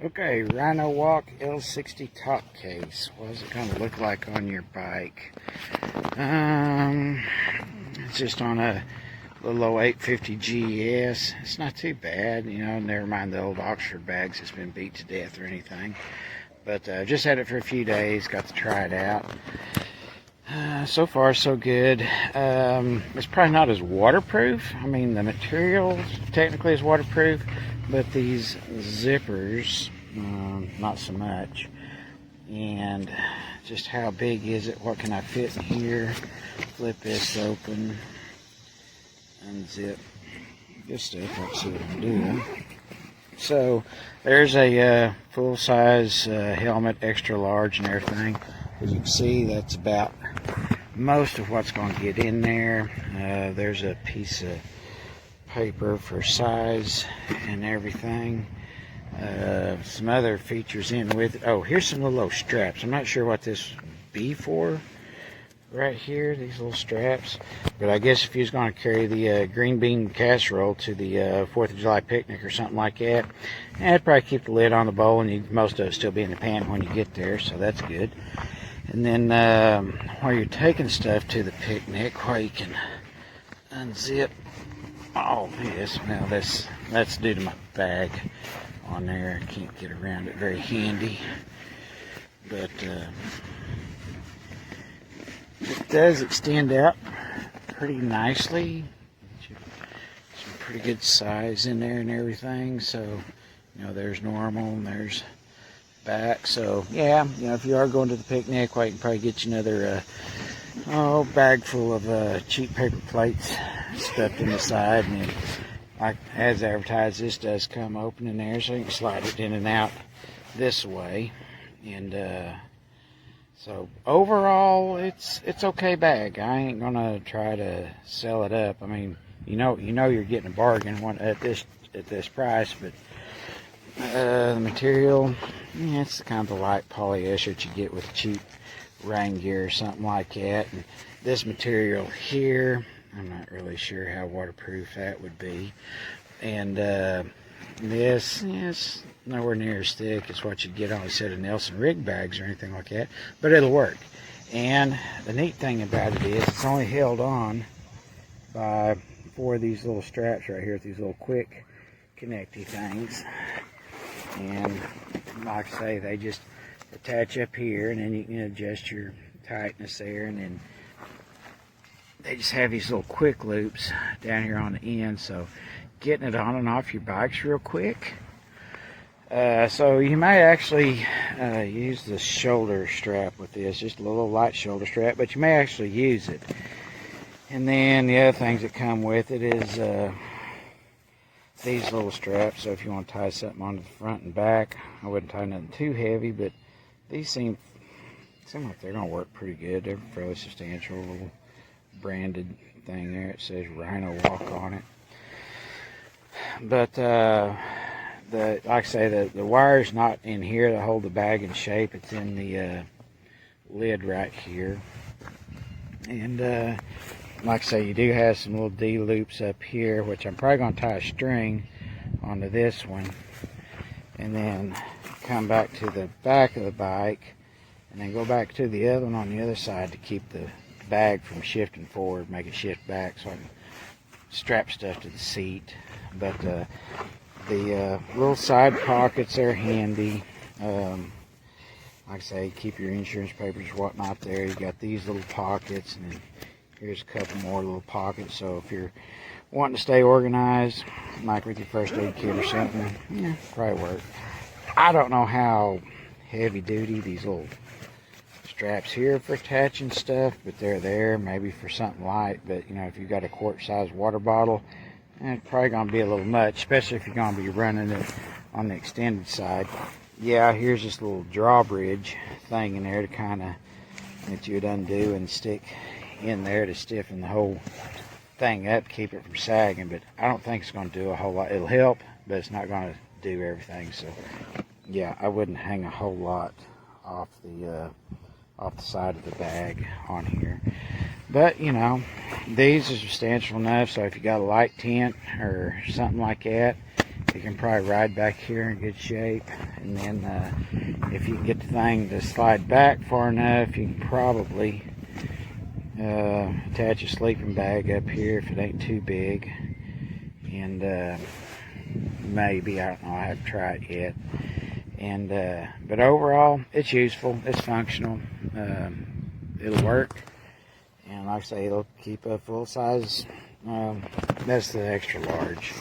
Okay, Rhinowalk L60 top case. What is it going to look like on your bike? It's just on a little 850 GS. It's not too bad, you know, never mind the old Oxford bags that's been beat to death or anything. But just had it for a few days, got to try it out. So far, so good. It's probably not as waterproof. I mean, the material technically is waterproof, but these zippers, not so much. And just how big is it? What can I fit in here? Flip this open, unzip this stuff. Let's see what I'm doing. So there's a full-size helmet, extra large and everything. As you can see, that's about most of what's going to get in there. There's a piece of paper for size and everything. Some other features in with it. Oh, here's some little straps. I'm not sure what this would be for right here, these little straps. But I guess if you was going to carry the green bean casserole to the 4th of July picnic or something like that, it'd probably keep the lid on the bowl, and most of it still be in the pan when you get there, so that's good. And then while you're taking stuff to the picnic, where you can unzip all this. Now that's due to my bag on there. I can't get around it very handy, but it does extend out pretty nicely. Some pretty good size in there and everything. So, you know, there's normal and there's back. So yeah, you know, if you are going to the picnic, well, you can probably get you another bag full of cheap paper plates stuffed in the side. And then, like as advertised, this does come open in there, so you can slide it in and out this way. And so overall, it's okay bag. I ain't gonna try to sell it up. I mean, you know you're getting a bargain at this price, but the material, yeah, it's kind of the light polyester that you get with cheap rain gear or something like that. And this material here, I'm not really sure how waterproof that would be. And this is nowhere near as thick as what you get on a set of Nelson rig bags or anything like that, but it'll work. And the neat thing about it is it's only held on by 4 of these little straps right here, these little quick connecty things. And like I say, they just attach up here, and then you can adjust your tightness there, and then they just have these little quick loops down here on the end, so getting it on and off your bike's real quick. So you may actually use the shoulder strap with this, just a little light shoulder strap, but you may actually use it. And then the other things that come with it is these little straps. So if you want to tie something onto the front and back, I wouldn't tie nothing too heavy, but these seem like they're going to work pretty good. They're fairly substantial, little branded thing there. It says Rhinowalk on it. But like I say, the wire's not in here to hold the bag in shape. It's in the lid right here. And like I say, you do have some little D loops up here, which I'm probably going to tie a string onto this one, and then come back to the back of the bike, and then go back to the other one on the other side to keep the bag from shifting forward, make it shift back so I can strap stuff to the seat. But the little side pockets are handy. Like I say, keep your insurance papers and whatnot there. You got these little pockets, and then here's a couple more little pockets. So if you're wanting to stay organized, like with your first aid kit or something, yeah, probably work. I don't know how heavy duty these little straps here for attaching stuff, but they're there maybe for something light. But you know, if you've got a quart-sized water bottle, it's probably going to be a little much, especially if you're going to be running it on the extended side. Yeah, here's this little drawbridge thing in there to kind of that you would undo and stick in there to stiffen the whole thing up, keep it from sagging. But I don't think it's going to do a whole lot. It'll help, but it's not going to do everything. So yeah, I wouldn't hang a whole lot off the side of the bag on here. But you know, these are substantial enough, so if you got a light tent or something like that, you can probably ride back here in good shape. And then if you can get the thing to slide back far enough, you can probably attach a sleeping bag up here if it ain't too big. And maybe, I don't know, I haven't tried it yet. And but overall, it's useful, it's functional, it'll work, and like I say, it'll keep a full size. That's the extra large.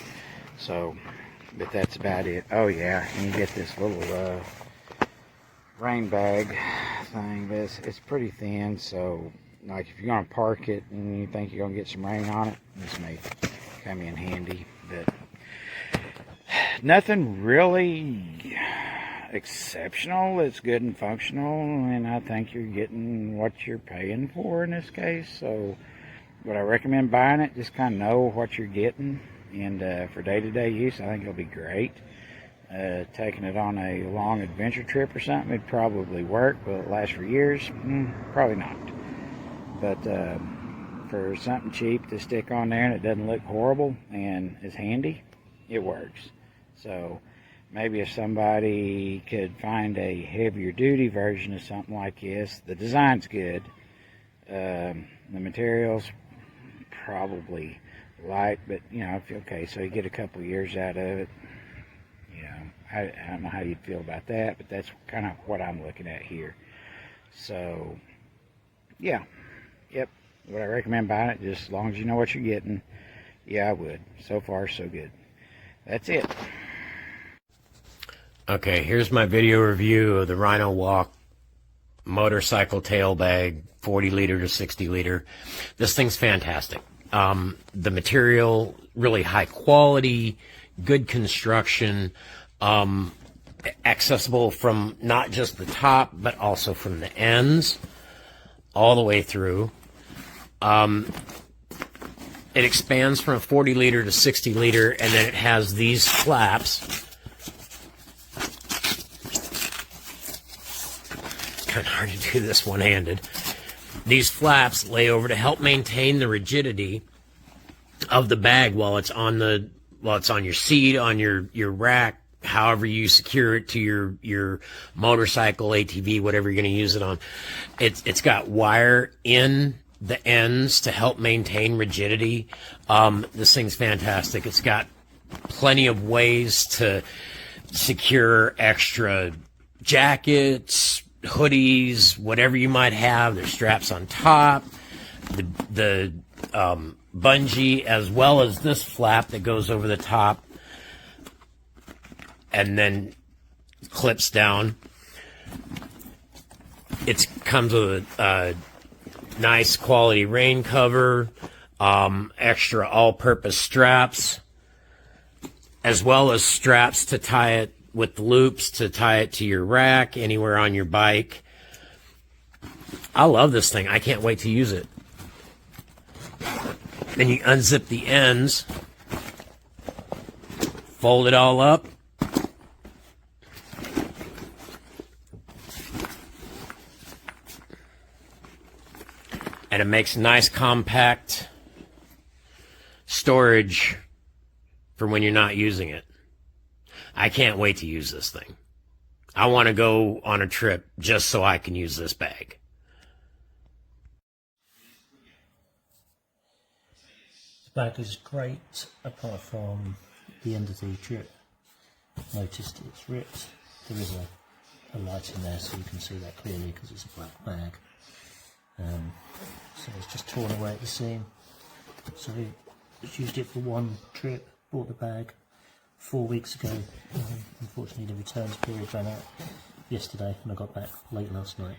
So, but that's about it. Oh yeah, and you get this little rain bag thing. It's pretty thin, so like if you're gonna park it and you think you're gonna get some rain on it, this may come in handy. But nothing really exceptional. It's good and functional, and I think you're getting what you're paying for in this case. So would I recommend buying it? Just kind of know what you're getting, and for day-to-day use, I think it'll be great. Taking it on a long adventure trip or something, it'd probably work. Will it last for years? Probably not. But for something cheap to stick on there and it doesn't look horrible and is handy, it works. So maybe if somebody could find a heavier duty version of something like this, the design's good, the materials probably light, but you know, okay, so you get a couple years out of it. You know, I don't know how you'd feel about that, but that's kind of what I'm looking at here. So yeah, yep, would I recommend buying it? Just as long as you know what you're getting, yeah, I would. So far so good. That's it. Okay, here's my video review of the Rhinowalk motorcycle tail bag, 40 liter to 60 liter. This thing's fantastic. The material, really high quality, good construction, accessible from not just the top, but also from the ends, all the way through. It expands from a 40 liter to 60 liter, and then it has these flaps. Kind of hard to do this one-handed. These flaps lay over to help maintain the rigidity of the bag while it's on your seat, on your rack, however you secure it to your motorcycle, ATV, whatever you're going to use it on. It's got wire in the ends to help maintain rigidity. This thing's fantastic. It's got plenty of ways to secure extra jackets, hoodies, whatever you might have. There's straps on top, the bungee, as well as this flap that goes over the top and then clips down. It comes with a nice quality rain cover, extra all-purpose straps, as well as straps to tie it with the loops to tie it to your rack anywhere on your bike. I love this thing. I can't wait to use it. Then you unzip the ends, fold it all up, and it makes nice compact storage for when you're not using it. I can't wait to use this thing. I want to go on a trip just so I can use this bag. The bag is great, apart from the end of the trip. Noticed it's ripped. There is a light in there, so you can see that clearly because it's a black bag. So it's just torn away at the seam. So we just used it for one trip, bought the bag 4 weeks ago. Unfortunately the returns period ran out yesterday and I got back late last night.